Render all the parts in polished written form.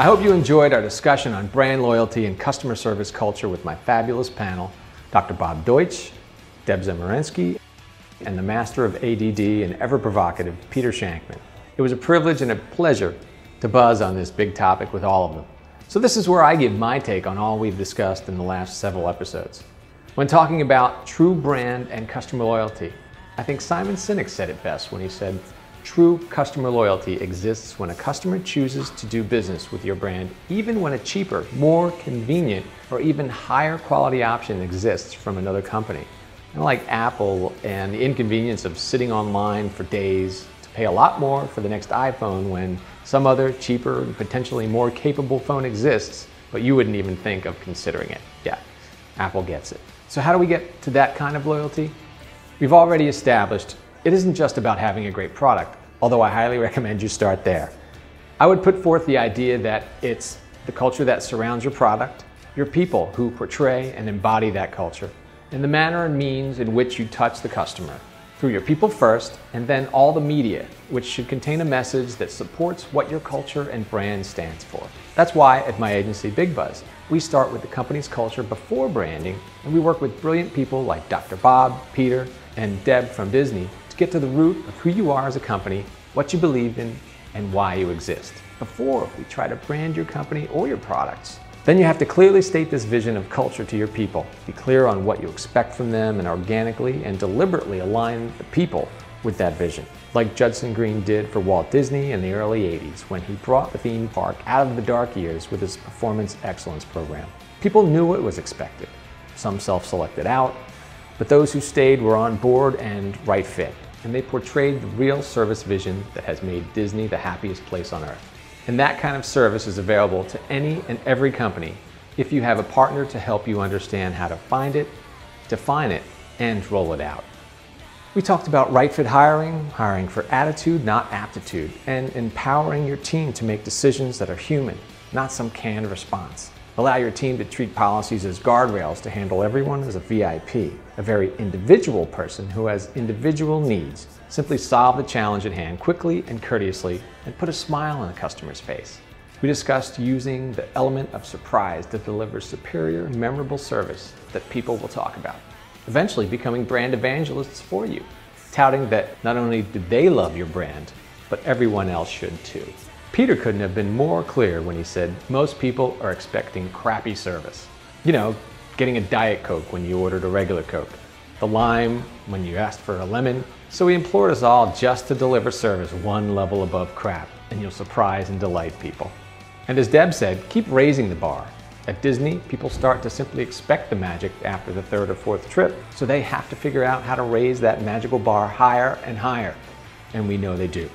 I hope you enjoyed our discussion on brand loyalty and customer service culture with my fabulous panel, Dr. Bob Deutsch, Deb Zmorenski, and the master of ADD and ever-provocative Peter Shankman. It was a privilege and a pleasure to buzz on this big topic with all of them. So this is where I give my take on all we've discussed in the last several episodes. When talking about true brand and customer loyalty, I think Simon Sinek said it best when he said, "True customer loyalty exists when a customer chooses to do business with your brand, even when a cheaper, more convenient, or even higher quality option exists from another company." Like Apple and the inconvenience of sitting online for days to pay a lot more for the next iPhone when some other cheaper and potentially more capable phone exists, but you wouldn't even think of considering it. Yeah, Apple gets it. So how do we get to that kind of loyalty? We've already established it isn't just about having a great product, although I highly recommend you start there. I would put forth the idea that it's the culture that surrounds your product, your people who portray and embody that culture, and the manner and means in which you touch the customer, through your people first, and then all the media, which should contain a message that supports what your culture and brand stands for. That's why at my agency, Bigbuzz, we start with the company's culture before branding, and we work with brilliant people like Dr. Bob, Peter, and Deb from Disney to get to the root of who you are as a company, what you believe in, and why you exist, before we try to brand your company or your products. Then you have to clearly state this vision of culture to your people. Be clear on what you expect from them and organically and deliberately align the people with that vision, like Judson Green did for Walt Disney in the early 80s when he brought the theme park out of the dark years with his Performance Excellence program. People knew what was expected. Some self-selected out, but those who stayed were on board and right fit, and they portrayed the real service vision that has made Disney the happiest place on earth. And that kind of service is available to any and every company if you have a partner to help you understand how to find it, define it, and roll it out. We talked about right fit hiring, hiring for attitude, not aptitude, and empowering your team to make decisions that are human, not some canned response. Allow your team to treat policies as guardrails to handle everyone as a VIP, a very individual person who has individual needs. Simply solve the challenge at hand quickly and courteously and put a smile on a customer's face. We discussed using the element of surprise to deliver superior, memorable service that people will talk about, eventually becoming brand evangelists for you, touting that not only do they love your brand, but everyone else should too. Peter couldn't have been more clear when he said most people are expecting crappy service. You know, getting a Diet Coke when you ordered a regular Coke, the lime when you asked for a lemon. So he implored us all just to deliver service one level above crap, and you'll surprise and delight people. And as Deb said, keep raising the bar. At Disney, people start to simply expect the magic after the third or fourth trip, so they have to figure out how to raise that magical bar higher and higher, and we know they do.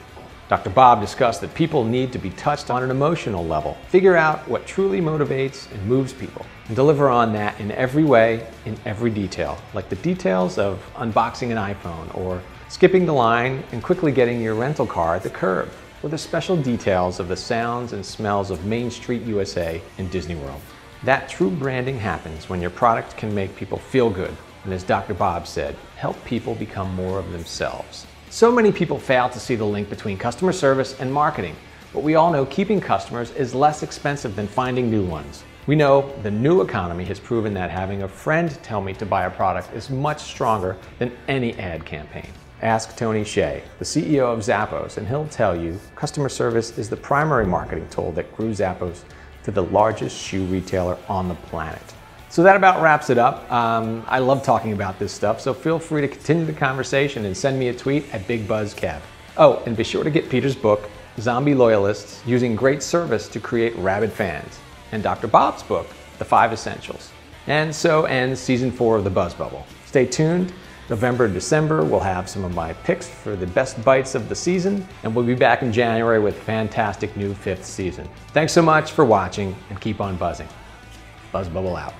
Dr. Bob discussed that people need to be touched on an emotional level. Figure out what truly motivates and moves people, and deliver on that in every way, in every detail, like the details of unboxing an iPhone or skipping the line and quickly getting your rental car at the curb, or the special details of the sounds and smells of Main Street USA in Disney World. That true branding happens when your product can make people feel good, and as Dr. Bob said, help people become more of themselves. So many people fail to see the link between customer service and marketing, but we all know keeping customers is less expensive than finding new ones. We know the new economy has proven that having a friend tell me to buy a product is much stronger than any ad campaign. Ask Tony Hsieh, the CEO of Zappos, and he'll tell you customer service is the primary marketing tool that grew Zappos to the largest shoe retailer on the planet. So that about wraps it up. I love talking about this stuff, so feel free to continue the conversation and send me a tweet at BigBuzzKev. Oh, and be sure to get Peter's book, Zombie Loyalists, Using Great Service to Create Rabid Fans, and Dr. Bob's book, The 5 Essentials. And so ends Season 4 of The Buzz Bubble. Stay tuned. November and December, we'll have some of my picks for the best bites of the season, and we'll be back in January with a fantastic new 5th season. Thanks so much for watching, and keep on buzzing. Buzz Bubble out.